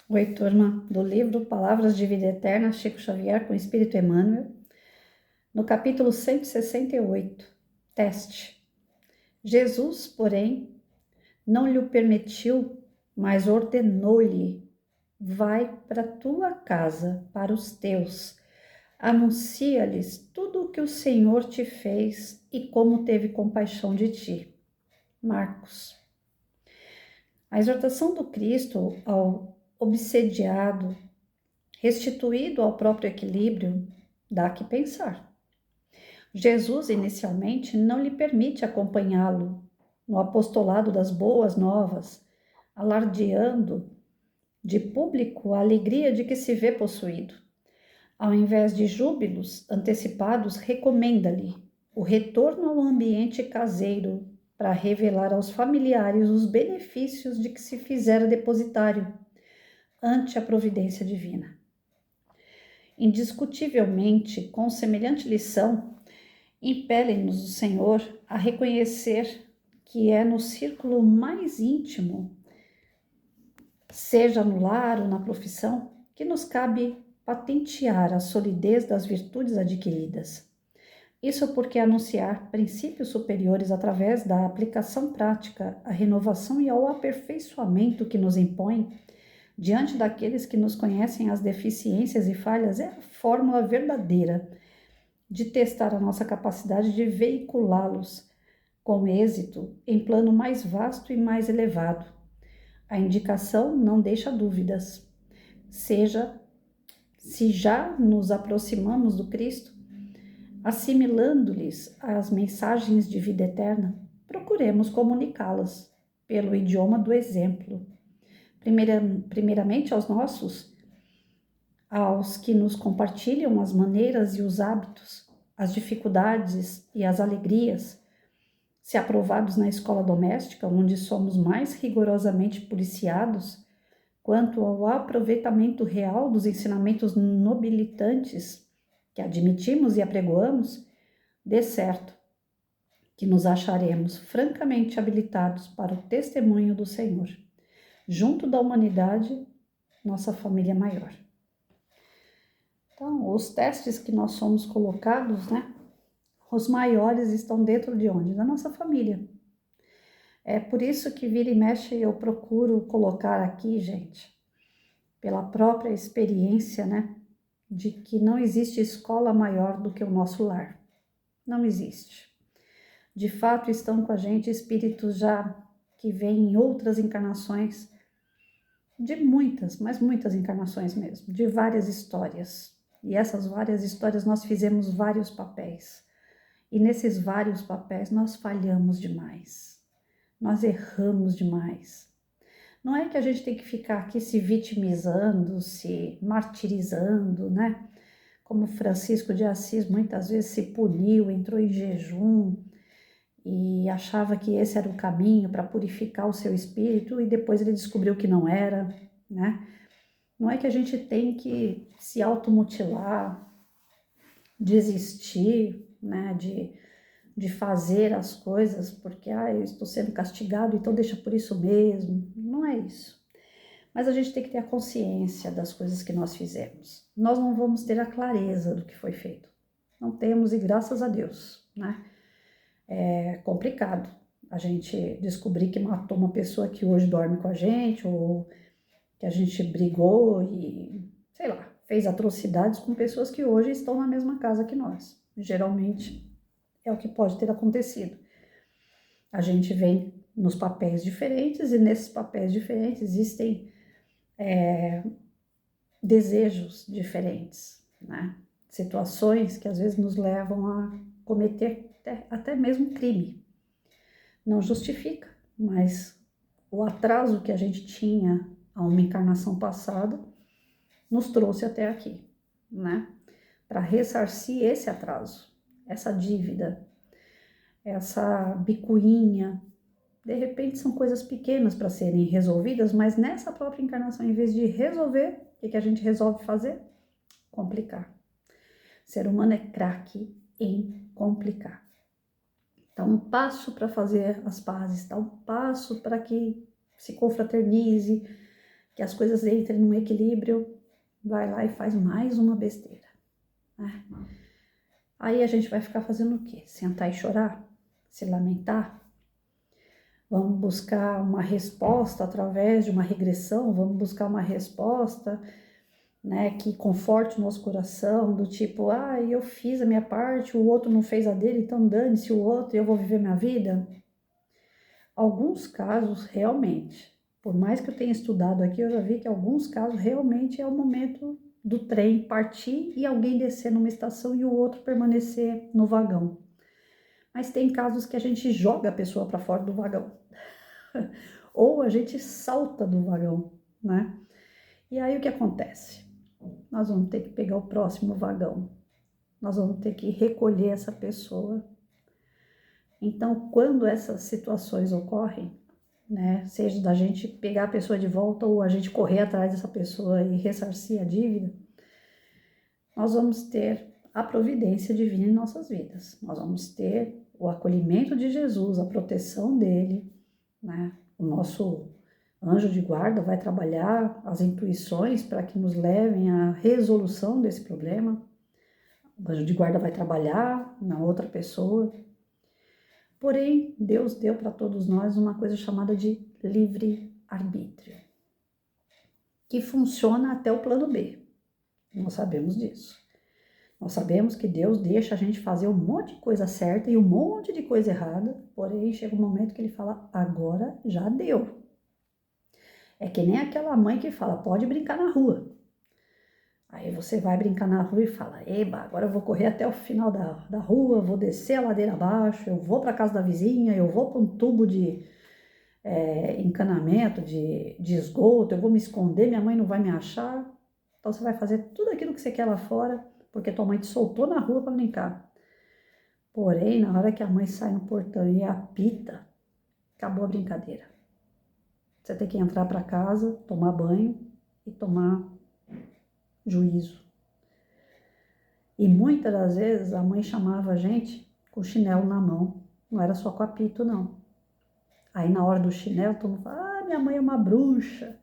Oi, turma, do livro Palavras de Vida Eterna, Chico Xavier com Espírito Emmanuel, no capítulo 168, teste. Jesus, porém, não lhe permitiu, mas ordenou-lhe: vai para tua casa, para os teus, anuncia-lhes tudo o que o Senhor te fez e como teve compaixão de ti. Marcos. A exortação do Cristo ao obsediado, restituído ao próprio equilíbrio, dá que pensar. Jesus, inicialmente, não lhe permite acompanhá-lo no apostolado das boas novas, alardeando de público a alegria de que se vê possuído. Ao invés de júbilos antecipados, recomenda-lhe o retorno ao ambiente caseiro para revelar aos familiares os benefícios de que se fizera depositário ante a providência divina. Indiscutivelmente, com semelhante lição, impele-nos o Senhor a reconhecer que é no círculo mais íntimo, seja no lar ou na profissão, que nos cabe patentear a solidez das virtudes adquiridas. Isso porque anunciar princípios superiores através da aplicação prática, a renovação e ao aperfeiçoamento que nos impõe, diante daqueles que nos conhecem as deficiências e falhas, é a fórmula verdadeira de testar a nossa capacidade de veiculá-los com êxito em plano mais vasto e mais elevado. A indicação não deixa dúvidas. Seja, se já nos aproximamos do Cristo, assimilando-lhes as mensagens de vida eterna, procuremos comunicá-las pelo idioma do exemplo. Primeiramente aos que nos compartilham as maneiras e os hábitos, as dificuldades e as alegrias, se aprovados na escola doméstica, onde somos mais rigorosamente policiados quanto ao aproveitamento real dos ensinamentos nobilitantes que admitimos e apregoamos, de certo que nos acharemos francamente habilitados para o testemunho do Senhor, junto da humanidade, nossa família maior. Então, os testes que nós somos colocados, os maiores estão dentro de onde? Da nossa família. É por isso que vira e mexe eu procuro colocar aqui, gente, pela própria experiência, de que não existe escola maior do que o nosso lar. Não existe. De fato, estão com a gente espíritos já que vêm em outras encarnações, de muitas, mas muitas encarnações mesmo, de várias histórias. E essas várias histórias nós fizemos vários papéis. E nesses vários papéis nós falhamos demais. Nós erramos demais. Não é que a gente tem que ficar aqui se vitimizando, se martirizando, Como Francisco de Assis muitas vezes se puniu, entrou em jejum e achava que esse era o caminho para purificar o seu espírito e depois ele descobriu que não era, Não é que a gente tem que se automutilar, desistir, de fazer as coisas porque eu estou sendo castigado, então deixa por isso mesmo. Não é isso. Mas a gente tem que ter a consciência das coisas que nós fizemos. Nós não vamos ter a clareza do que foi feito. Não temos, e graças a Deus, É complicado a gente descobrir que matou uma pessoa que hoje dorme com a gente, ou que a gente brigou e, sei lá, fez atrocidades com pessoas que hoje estão na mesma casa que nós. Geralmente é o que pode ter acontecido. A gente vem nos papéis diferentes e nesses papéis diferentes existem desejos diferentes, Situações que às vezes nos levam a cometer até mesmo crime. Não justifica, mas o atraso que a gente tinha a uma encarnação passada nos trouxe até aqui, Para ressarcir esse atraso, essa dívida, essa bicuinha. De repente são coisas pequenas para serem resolvidas, mas nessa própria encarnação, em vez de resolver, o que a gente resolve fazer? Complicar. O ser humano é craque em complicar. Dá um passo para fazer as pazes, dá um passo para que se confraternize, que as coisas entrem num equilíbrio, vai lá e faz mais uma besteira, né? Aí a gente vai ficar fazendo o quê? Sentar e chorar? Se lamentar? Vamos buscar uma resposta através de uma regressão? Vamos buscar uma resposta, né, que conforte o nosso coração, do tipo, eu fiz a minha parte, o outro não fez a dele, então dane-se o outro e eu vou viver minha vida? Alguns casos, realmente, por mais que eu tenha estudado aqui, eu já vi que alguns casos realmente é o momento do trem partir e alguém descer numa estação e o outro permanecer no vagão. Mas tem casos que a gente joga a pessoa para fora do vagão. Ou a gente salta do vagão, né? E aí o que acontece? Nós vamos ter que pegar o próximo vagão. Nós vamos ter que recolher essa pessoa. Então, quando essas situações ocorrem, né, seja da gente pegar a pessoa de volta ou a gente correr atrás dessa pessoa e ressarcir a dívida, nós vamos ter a providência divina em nossas vidas. Nós vamos ter o acolhimento de Jesus, a proteção dele, né? O nosso anjo de guarda vai trabalhar as intuições para que nos levem à resolução desse problema. O anjo de guarda vai trabalhar na outra pessoa. Porém, Deus deu para todos nós uma coisa chamada de livre-arbítrio, que funciona até o plano B. Nós sabemos disso. Nós sabemos que Deus deixa a gente fazer um monte de coisa certa e um monte de coisa errada, porém chega um momento que ele fala, agora já deu. É que nem aquela mãe que fala, pode brincar na rua. Aí você vai brincar na rua e fala, eba, agora eu vou correr até o final da rua, vou descer a ladeira abaixo, eu vou para a casa da vizinha, eu vou para um tubo de encanamento, de esgoto, eu vou me esconder, minha mãe não vai me achar. Então você vai fazer tudo aquilo que você quer lá fora, porque tua mãe te soltou na rua para brincar. Porém, na hora que a mãe sai no portão e apita, acabou a brincadeira. Você tem que entrar para casa, tomar banho e tomar juízo. E muitas das vezes a mãe chamava a gente com o chinelo na mão, não era só com apito, não. Aí na hora do chinelo, todo mundo fala, minha mãe é uma bruxa.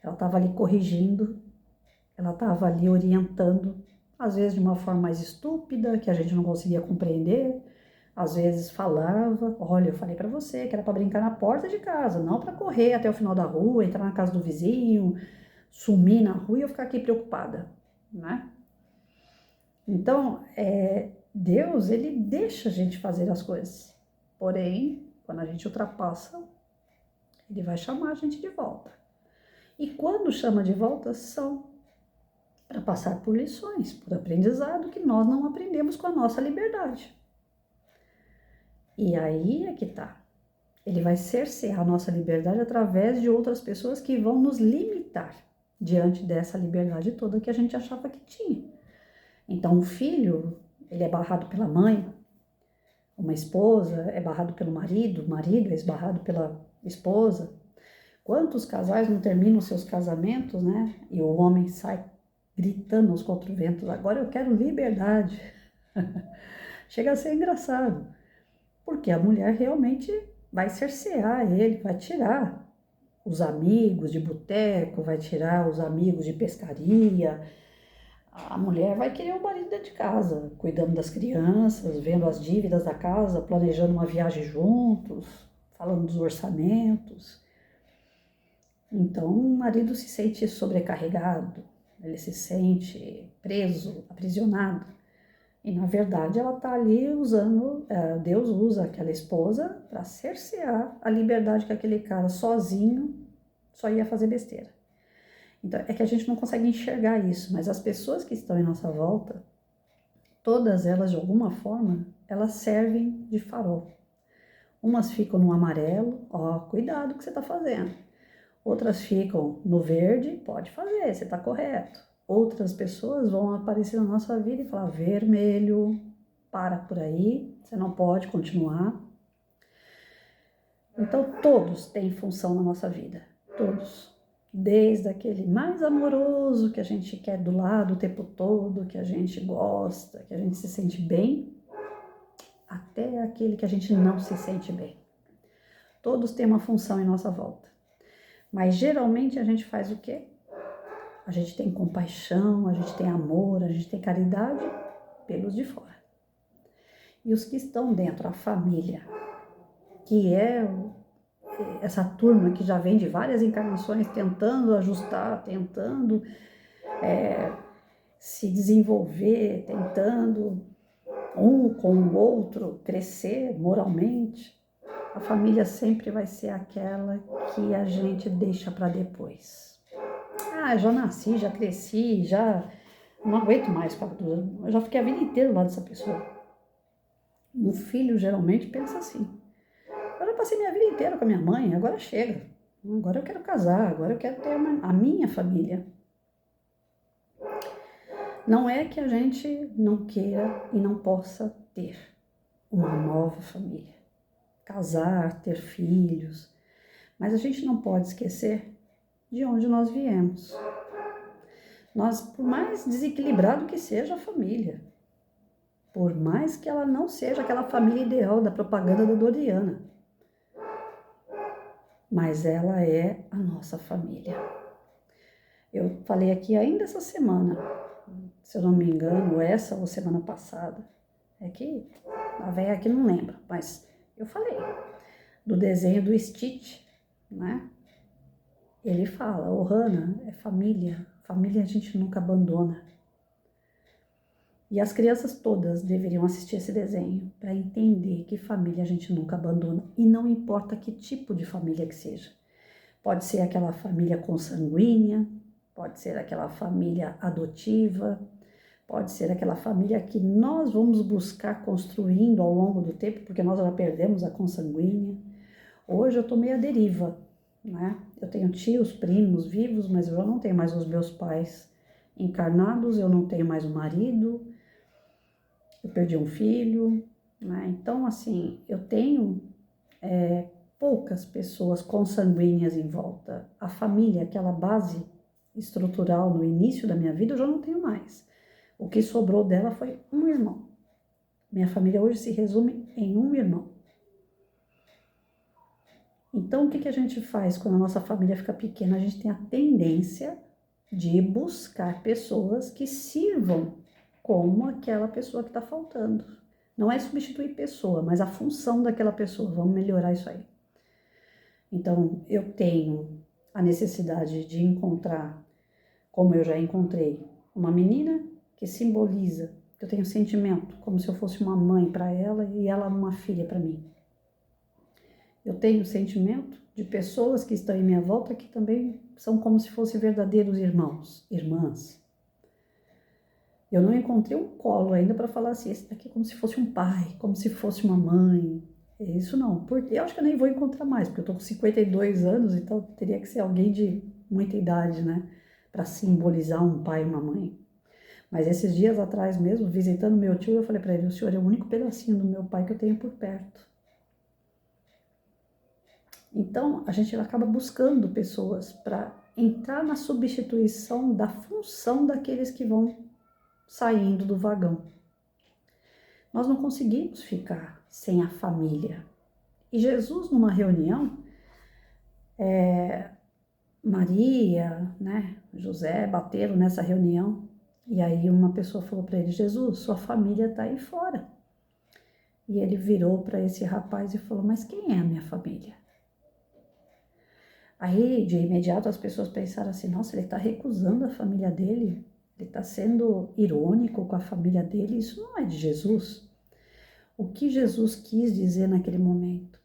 Ela estava ali corrigindo, ela estava ali orientando, às vezes de uma forma mais estúpida, que a gente não conseguia compreender, às vezes falava, olha, eu falei para você que era para brincar na porta de casa, não para correr até o final da rua, entrar na casa do vizinho, sumir na rua e eu ficar aqui preocupada, né? Então, Deus, ele deixa a gente fazer as coisas, porém, quando a gente ultrapassa, ele vai chamar a gente de volta. E quando chama de volta, são para passar por lições, por aprendizado que nós não aprendemos com a nossa liberdade. E aí é que tá. Ele vai cercear a nossa liberdade através de outras pessoas que vão nos limitar diante dessa liberdade toda que a gente achava que tinha. Então, um filho, ele é barrado pela mãe, uma esposa é barrado pelo marido, o marido é esbarrado pela esposa. Quantos casais não terminam seus casamentos, né? E o homem sai gritando aos quatro ventos, agora eu quero liberdade. Chega a ser engraçado, porque a mulher realmente vai cercear ele, vai tirar os amigos de boteco, vai tirar os amigos de pescaria. A mulher vai querer o marido dentro de casa, cuidando das crianças, vendo as dívidas da casa, planejando uma viagem juntos, falando dos orçamentos. Então, o marido se sente sobrecarregado, ele se sente preso, aprisionado. E, na verdade, ela está ali usando, Deus usa aquela esposa para cercear a liberdade que aquele cara sozinho só ia fazer besteira. Então, é que a gente não consegue enxergar isso, mas as pessoas que estão em nossa volta, todas elas, de alguma forma, elas servem de farol. Umas ficam no amarelo, cuidado que você está fazendo. Outras ficam no verde, pode fazer, você está correto. Outras pessoas vão aparecer na nossa vida e falar, vermelho, para por aí, você não pode continuar. Então, todos têm função na nossa vida, todos. Desde aquele mais amoroso que a gente quer do lado o tempo todo, que a gente gosta, que a gente se sente bem, até aquele que a gente não se sente bem. Todos têm uma função em nossa volta. Mas geralmente a gente faz o quê? A gente tem compaixão, a gente tem amor, a gente tem caridade pelos de fora. E os que estão dentro, a família, que é essa turma que já vem de várias encarnações tentando ajustar, tentando se desenvolver, tentando um com o outro crescer moralmente, a família sempre vai ser aquela que a gente deixa para depois. Ah, já nasci, já cresci, já não aguento mais ficar tudo. Eu já fiquei a vida inteira lá dessa pessoa. Um filho geralmente pensa assim. Eu já passei minha vida inteira com a minha mãe, agora chega. Agora eu quero casar, agora eu quero ter a minha família. Não é que a gente não queira e não possa ter uma nova família, casar, ter filhos, mas a gente não pode esquecer de onde nós viemos. Nós, por mais desequilibrado que seja a família, por mais que ela não seja aquela família ideal da propaganda da Doriana, mas ela é a nossa família. Eu falei aqui ainda essa semana, se eu não me engano, essa ou semana passada, é que a velha aqui não lembra, mas eu falei do desenho do Stitch, né? Ele fala, Ohana, é família, família a gente nunca abandona. E as crianças todas deveriam assistir esse desenho para entender que família a gente nunca abandona, e não importa que tipo de família que seja. Pode ser aquela família consanguínea, pode ser aquela família adotiva, pode ser aquela família que nós vamos buscar construindo ao longo do tempo, porque nós já perdemos a consanguínea. Hoje eu tô meio à deriva, né? Eu tenho tios, primos vivos, mas eu já não tenho mais os meus pais encarnados, eu não tenho mais um marido, eu perdi um filho, né? Então, assim, eu tenho poucas pessoas consanguíneas em volta. A família, aquela base estrutural no início da minha vida, eu já não tenho mais. O que sobrou dela foi um irmão. Minha família hoje se resume em um irmão. Então, o que a gente faz quando a nossa família fica pequena? A gente tem a tendência de buscar pessoas que sirvam como aquela pessoa que está faltando. Não é substituir pessoa, mas a função daquela pessoa. Vamos melhorar isso aí. Então, eu tenho a necessidade de encontrar, como eu já encontrei, uma menina que simboliza, que eu tenho sentimento, como se eu fosse uma mãe para ela e ela uma filha para mim. Eu tenho sentimento de pessoas que estão em minha volta que também são como se fossem verdadeiros irmãos, irmãs. Eu não encontrei um colo ainda para falar assim, esse daqui é como se fosse um pai, como se fosse uma mãe. Isso não, porque eu acho que eu nem vou encontrar mais, porque eu tô com 52 anos, então teria que ser alguém de muita idade, né? Para simbolizar um pai e uma mãe. Mas esses dias atrás mesmo, visitando meu tio, eu falei para ele, o senhor é o único pedacinho do meu pai que eu tenho por perto. Então, a gente acaba buscando pessoas para entrar na substituição da função daqueles que vão saindo do vagão. Nós não conseguimos ficar sem a família. E Jesus, numa reunião, Maria, né, José bateram nessa reunião. E aí uma pessoa falou para ele, Jesus, sua família está aí fora. E ele virou para esse rapaz e falou, mas quem é a minha família? Aí, de imediato, as pessoas pensaram assim, nossa, ele está recusando a família dele, ele está sendo irônico com a família dele, isso não é de Jesus. O que Jesus quis dizer naquele momento?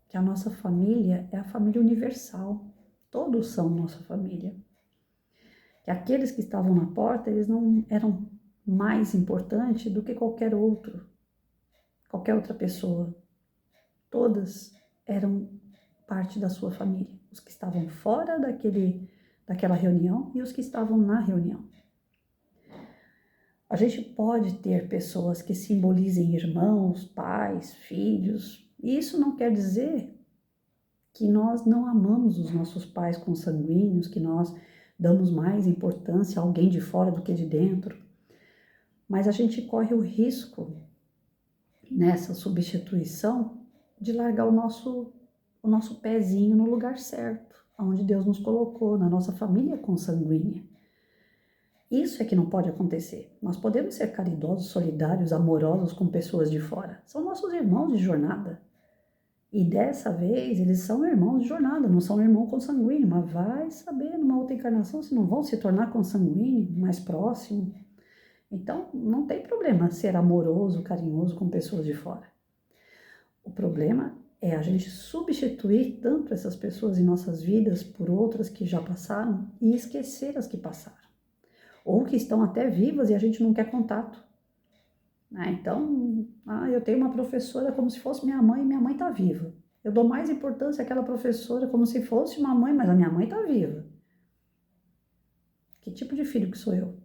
Que a nossa família é a família universal, todos são nossa família. Que aqueles que estavam na porta, eles não eram mais importantes do que qualquer outra pessoa. Todas eram parte da sua família, os que estavam fora daquela reunião e os que estavam na reunião. A gente pode ter pessoas que simbolizem irmãos, pais, filhos, e isso não quer dizer que nós não amamos os nossos pais consanguíneos, que nós damos mais importância a alguém de fora do que de dentro, mas a gente corre o risco nessa substituição de largar o nosso pezinho no lugar certo. onde Deus nos colocou, na nossa família consanguínea. Isso é que não pode acontecer. Nós podemos ser caridosos, solidários, amorosos com pessoas de fora. São nossos irmãos de jornada. E dessa vez eles são irmãos de jornada, não são irmãos consanguíneos, mas vai saber numa outra encarnação se não vão se tornar consanguíneos, mais próximos. Então não tem problema ser amoroso, carinhoso com pessoas de fora. O problema é a gente substituir tanto essas pessoas em nossas vidas por outras que já passaram e esquecer as que passaram. Ou que estão até vivas e a gente não quer contato. Então, eu tenho uma professora como se fosse minha mãe e minha mãe está viva. Eu dou mais importância àquela professora como se fosse uma mãe, mas a minha mãe está viva. Que tipo de filho que sou eu?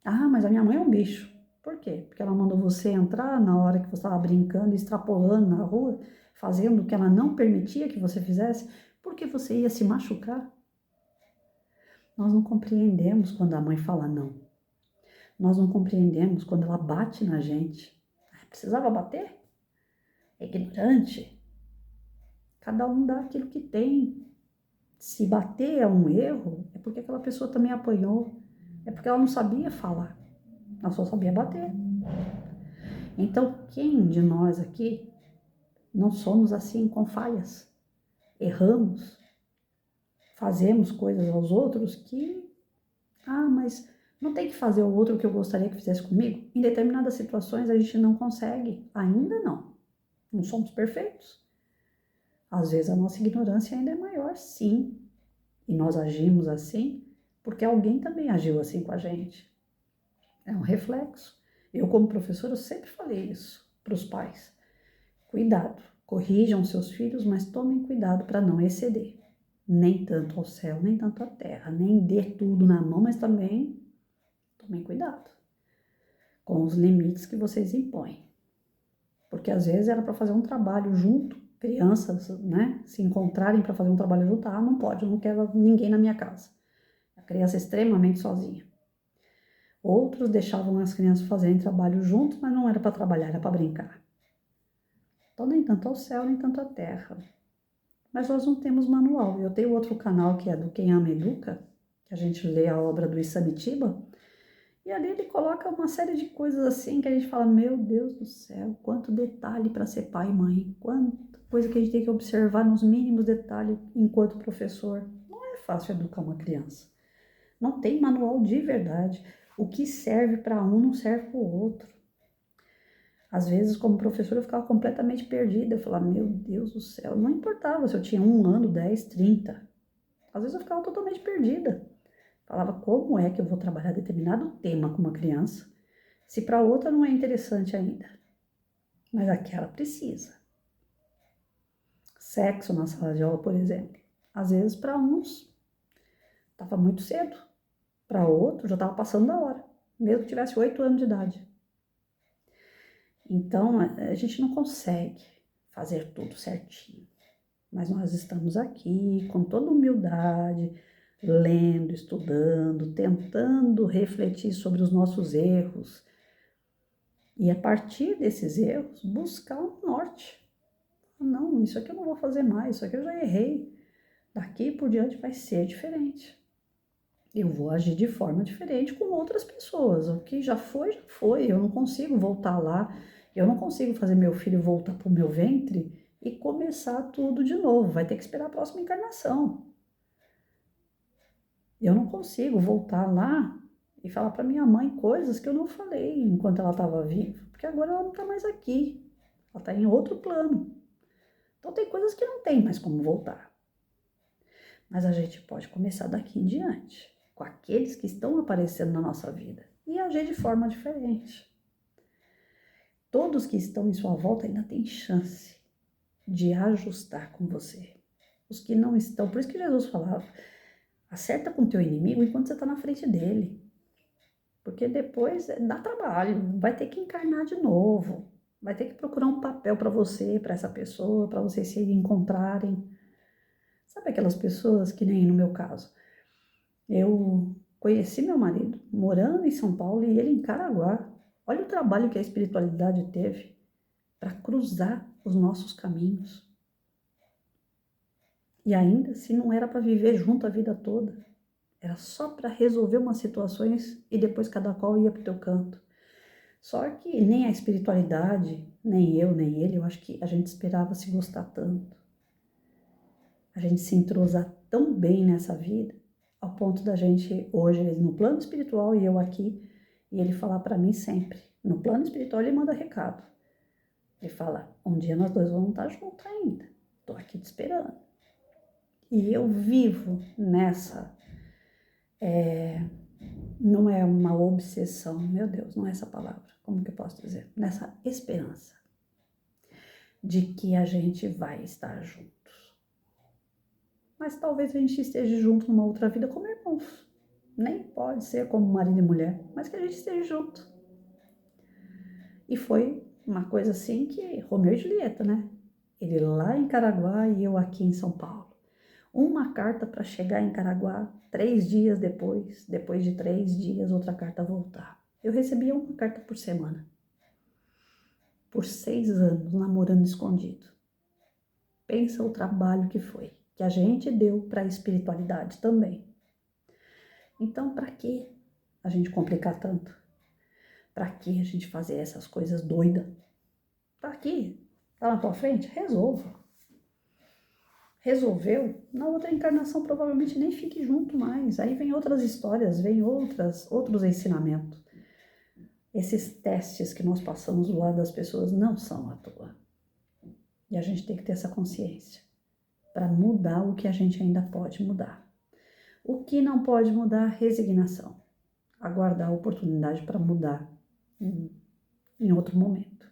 Mas a minha mãe é um bicho. Por quê? Porque ela mandou você entrar na hora que você estava brincando, extrapolando na rua, fazendo o que ela não permitia que você fizesse, porque você ia se machucar. Nós não compreendemos quando a mãe fala não. Nós não compreendemos quando ela bate na gente. Precisava bater? É ignorante. Cada um dá aquilo que tem. Se bater é um erro, é porque aquela pessoa também apanhou. É porque ela não sabia falar. Ela só sabia bater. Então, quem de nós aqui não somos assim com falhas? Erramos. Fazemos coisas aos outros que... mas não tem que fazer o outro que eu gostaria que fizesse comigo? Em determinadas situações a gente não consegue. Ainda não. Não somos perfeitos. Às vezes a nossa ignorância ainda é maior, sim. E nós agimos assim porque alguém também agiu assim com a gente. É um reflexo. Eu, como professora, sempre falei isso para os pais. Cuidado, corrijam seus filhos, mas tomem cuidado para não exceder. Nem tanto ao céu, nem tanto à terra. Nem dê tudo na mão, mas também tomem cuidado com os limites que vocês impõem. Porque às vezes era para fazer um trabalho junto, crianças, se encontrarem para fazer um trabalho junto, não pode, eu não quero ninguém na minha casa. A criança é extremamente sozinha. Outros deixavam as crianças fazerem trabalho juntos, mas não era para trabalhar, era para brincar. Então nem tanto ao céu, nem tanto à terra. Mas nós não temos manual. Eu tenho outro canal que é do Quem Ama Educa, que a gente lê a obra do Isamitiba, e ali ele coloca uma série de coisas assim que a gente fala, meu Deus do céu, quanto detalhe para ser pai e mãe, quanta coisa que a gente tem que observar nos mínimos detalhes enquanto professor. Não é fácil educar uma criança. Não tem manual de verdade. O que serve para um não serve para o outro. Às vezes, como professora, eu ficava completamente perdida. Eu falava, meu Deus do céu, não importava se eu tinha 1 ano, 10, 30. Às vezes eu ficava totalmente perdida. Falava, como é que eu vou trabalhar determinado tema com uma criança, se para outra não é interessante ainda? Mas aquela precisa. Sexo na sala de aula, por exemplo. Às vezes, para uns, estava muito cedo. Para outros, já estava passando da hora, mesmo que tivesse 8 anos de idade. Então, a gente não consegue fazer tudo certinho. Mas nós estamos aqui com toda humildade, lendo, estudando, tentando refletir sobre os nossos erros. E a partir desses erros, buscar um norte. Não, isso aqui eu não vou fazer mais, isso aqui eu já errei. Daqui por diante vai ser diferente. Eu vou agir de forma diferente com outras pessoas. O que já foi, já foi. Eu não consigo voltar lá. Eu não consigo fazer meu filho voltar para o meu ventre e começar tudo de novo. Vai ter que esperar a próxima encarnação. Eu não consigo voltar lá e falar para minha mãe coisas que eu não falei enquanto ela estava viva. Porque agora ela não está mais aqui. Ela está em outro plano. Então tem coisas que não tem mais como voltar. Mas a gente pode começar daqui em diante, com aqueles que estão aparecendo na nossa vida, e agir de forma diferente. Todos que estão em sua volta ainda têm chance de ajustar com você. Os que não estão, por isso que Jesus falava, acerta com o teu inimigo enquanto você está na frente dele. Porque depois dá trabalho, vai ter que encarnar de novo, vai ter que procurar um papel para você, para essa pessoa, para vocês se encontrarem. Sabe aquelas pessoas que nem no meu caso? Eu conheci meu marido morando em São Paulo e ele em Caraguá. Olha o trabalho que a espiritualidade teve para cruzar os nossos caminhos. E ainda se não era para viver junto a vida toda, era só para resolver umas situações e depois cada qual ia para o teu canto. Só que nem a espiritualidade, nem eu, nem ele, eu acho que a gente esperava se gostar tanto. A gente se entrosar tão bem nessa vida, ao ponto da gente, hoje, ele no plano espiritual e eu aqui, e ele falar para mim sempre. No plano espiritual ele manda recado. Ele fala, um dia nós dois vamos estar juntos ainda. Tô aqui te esperando. E eu vivo nessa, não é uma obsessão, meu Deus, não é essa palavra, como que eu posso dizer? Nessa esperança de que a gente vai estar juntos. Mas talvez a gente esteja junto numa outra vida como irmãos. Nem pode ser como marido e mulher, mas que a gente esteja junto. E foi uma coisa assim que Romeu e Julieta, né? Ele lá em Caraguá e eu aqui em São Paulo. Uma carta para chegar em Caraguá, 3 dias depois de 3 dias, outra carta voltar. Eu recebia uma carta por semana. Por 6 anos, namorando escondido. Pensa o trabalho que foi, que a gente deu para a espiritualidade também. Então, para que a gente complicar tanto? Para que a gente fazer essas coisas doidas? Para que? Tá na tua frente? Resolva. Resolveu? Na outra encarnação provavelmente nem fique junto mais. Aí vem outras histórias, vem outros ensinamentos. Esses testes que nós passamos do lado das pessoas não são à toa. E a gente tem que ter essa consciência para mudar o que a gente ainda pode mudar. O que não pode mudar, resignação. Aguardar a oportunidade para mudar em outro momento.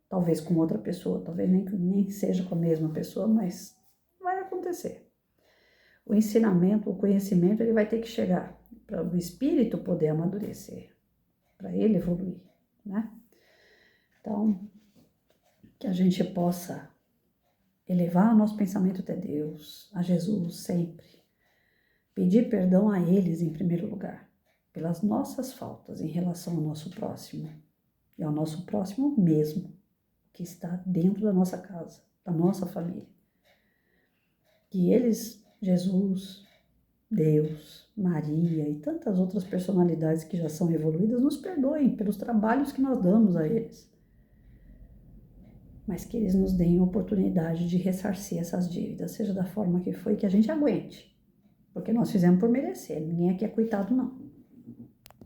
Talvez com outra pessoa, talvez nem seja com a mesma pessoa, mas vai acontecer. O ensinamento, o conhecimento, ele vai ter que chegar para o espírito poder amadurecer, para ele evoluir, né? Então, que a gente possa elevar o nosso pensamento até Deus, a Jesus sempre. Pedir perdão a eles em primeiro lugar, pelas nossas faltas em relação ao nosso próximo, e ao nosso próximo mesmo, que está dentro da nossa casa, da nossa família. Que eles, Jesus, Deus, Maria e tantas outras personalidades que já são evoluídas, nos perdoem pelos trabalhos que nós damos a eles. Mas que eles nos deem a oportunidade de ressarcir essas dívidas, seja da forma que foi, que a gente aguente. Porque nós fizemos por merecer, ninguém aqui é coitado não.